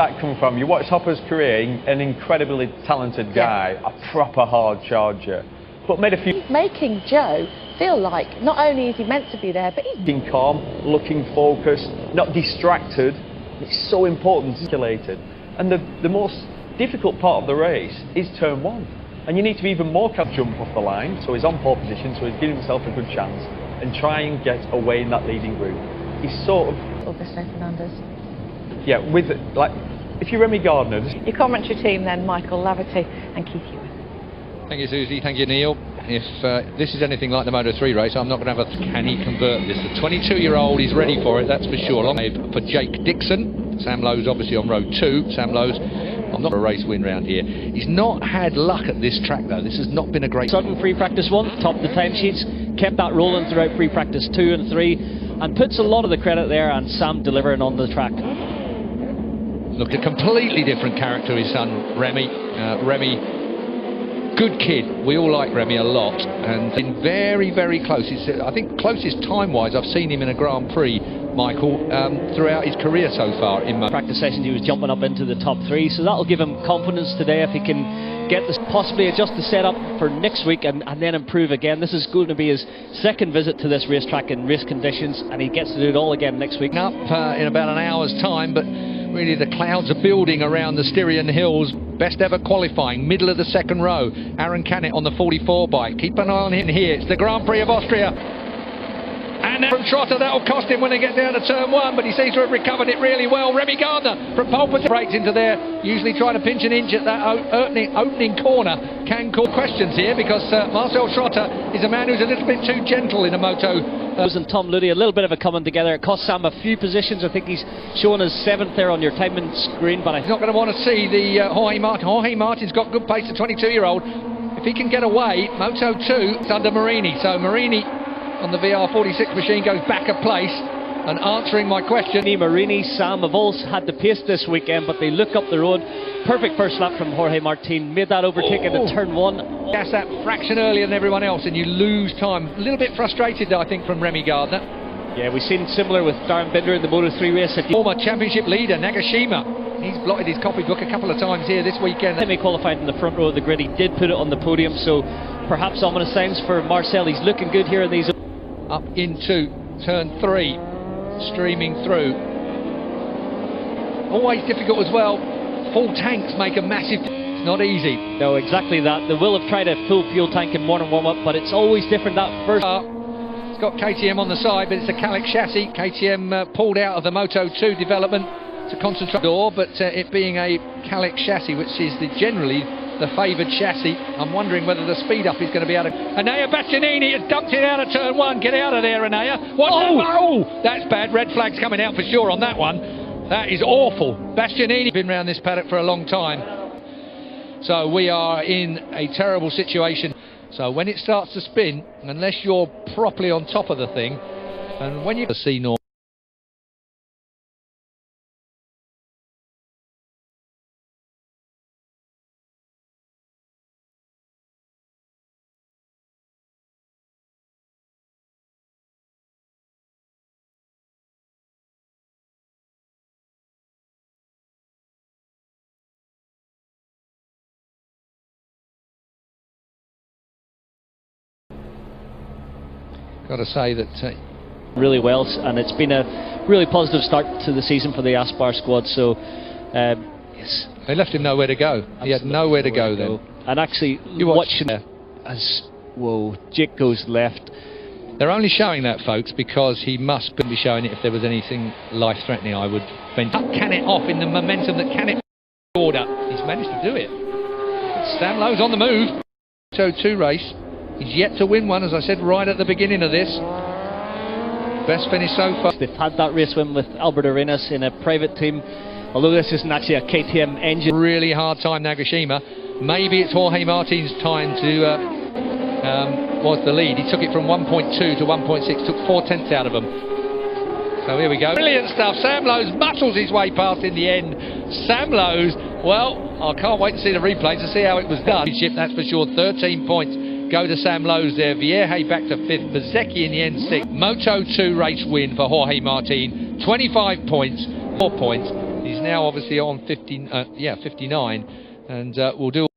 That come from? You watch Hopper's career, an incredibly talented guy, a proper hard charger, but made a few... Making Joe feel like not only is he meant to be there, but he's... Looking calm, looking focused, not distracted. It's so important to calculated. And the most difficult part of the race is turn one. And you need to be even more jump off the line, so he's on pole position, so he's giving himself a good chance, and try and get away in that leading group. He's sort of... Augusto Fernandez. Yeah, with, like, if you're Remy Gardner... Your commentary team then, Michael Laverty and Keith Hewitt. Thank you, Susie. Thank you, Neil. If this is anything like the Moto 3 race, I'm not going to have a... Can he convert this? The 22-year-old is ready for it, that's for sure. Long for Jake Dixon. Sam Lowe's obviously on row 2. Sam Lowe's, I'm not a race win round here. He's not had luck at this track, though. This has not been a great... Sutton free practice 1, top of the timesheets, kept that rolling throughout free practice 2 and 3, and puts a lot of the credit there on Sam delivering on the track. Look, a completely different character, his son, Remy. Remy, good kid. We all like Remy a lot, and been very, very close. He's, I think, closest time-wise I've seen him in a Grand Prix, Michael, throughout his career so far. In practice sessions, he was jumping up into the top 3, so that'll give him confidence today if he can get this, possibly adjust the setup for next week and then improve again. This is going to be his second visit to this racetrack in race conditions, and he gets to do it all again next week. Up in about an hour's time, but really the clouds are building around the Styrian Hills. Best ever qualifying, middle of the second row. Aaron Canet on the 44 bike. Keep an eye on him here. It's the Grand Prix of Austria. And from Trotter, that'll cost him when they get down to turn 1, but he seems to have recovered it really well. Remy Gardner from pole position breaks into there, usually trying to pinch an inch at that opening corner. Can cause questions here because Marcel Trotter is a man who's a little bit too gentle in a moto. And Tom Ludy, a little bit of a coming together. It cost Sam a few positions. I think he's showing his 7th there on your timing screen, but he's not going to want to see the Jorge Martin. Jorge Martin's got good pace, the 22-year-old. If he can get away, Moto 2, it's under Marini. So Marini on the VR46 machine goes back a place, and answering my question. Marini, Sam have all had the pace this weekend, but they look up the road. Perfect first lap from Jorge Martin, made that overtake into turn 1. That's that fraction earlier than everyone else, and you lose time. A little bit frustrated, I think, from Remy Gardner. Yeah, we've seen similar with Darren Binder in the Moto 3 race. Former championship leader Nagashima, he's blotted his copybook a couple of times here this weekend. He qualified in the front row of the grid. He did put it on the podium, so perhaps ominous signs for Marcel. He's looking good here in these. Up into turn 3, streaming through. Always difficult as well. Full tanks make a massive... It's not easy. No, exactly that. They will have tried a full fuel tank in morning warm-up, but it's always different that first... It's got KTM on the side, but it's a Calic chassis. KTM pulled out of the Moto 2 development to concentrate door, but it being a Calic chassis, which is generally the favoured chassis, I'm wondering whether the speed up is going to be able to... Anaya Bastianini has dumped it out of turn 1. Get out of there, Anaya. What? Oh, that's bad. Red flag's coming out for sure on that one. That is awful. Bastianini been around this paddock for a long time. So we are in a terrible situation. So when it starts to spin, unless you're properly on top of the thing, and when you see normal. Got to say that really well, and it's been a really positive start to the season for the Aspar squad. So yes, they left him nowhere to go. Absolutely. He had nowhere to go then. And actually, you watching as Jake goes left. They're only showing that, folks, because he must be showing it if there was anything life-threatening. I would venture. Can it off in the momentum that can it order. He's managed to do it. Sam Lowe's on the move. So 2 race. He's yet to win one, as I said right at the beginning of this. Best finish so far. They've had that race win with Albert Arenas in a private team, although this isn't actually a KTM engine. Really hard time, Nagashima. Maybe it's Jorge Martin's time to was the lead. He took it from 1.2 to 1.6, took 4 tenths out of them. So here we go. Brilliant stuff. Sam Lowe's muscles his way past in the end. Sam Lowe's, well, I can't wait to see the replays to see how it was done. That's for sure. 13 points go to Sam Lowe's there. Vierge back to 5th. Bezzecchi in the end 6th. Moto 2 race win for Jorge Martin. 25 points. 4 points. He's now obviously on 59, and we'll do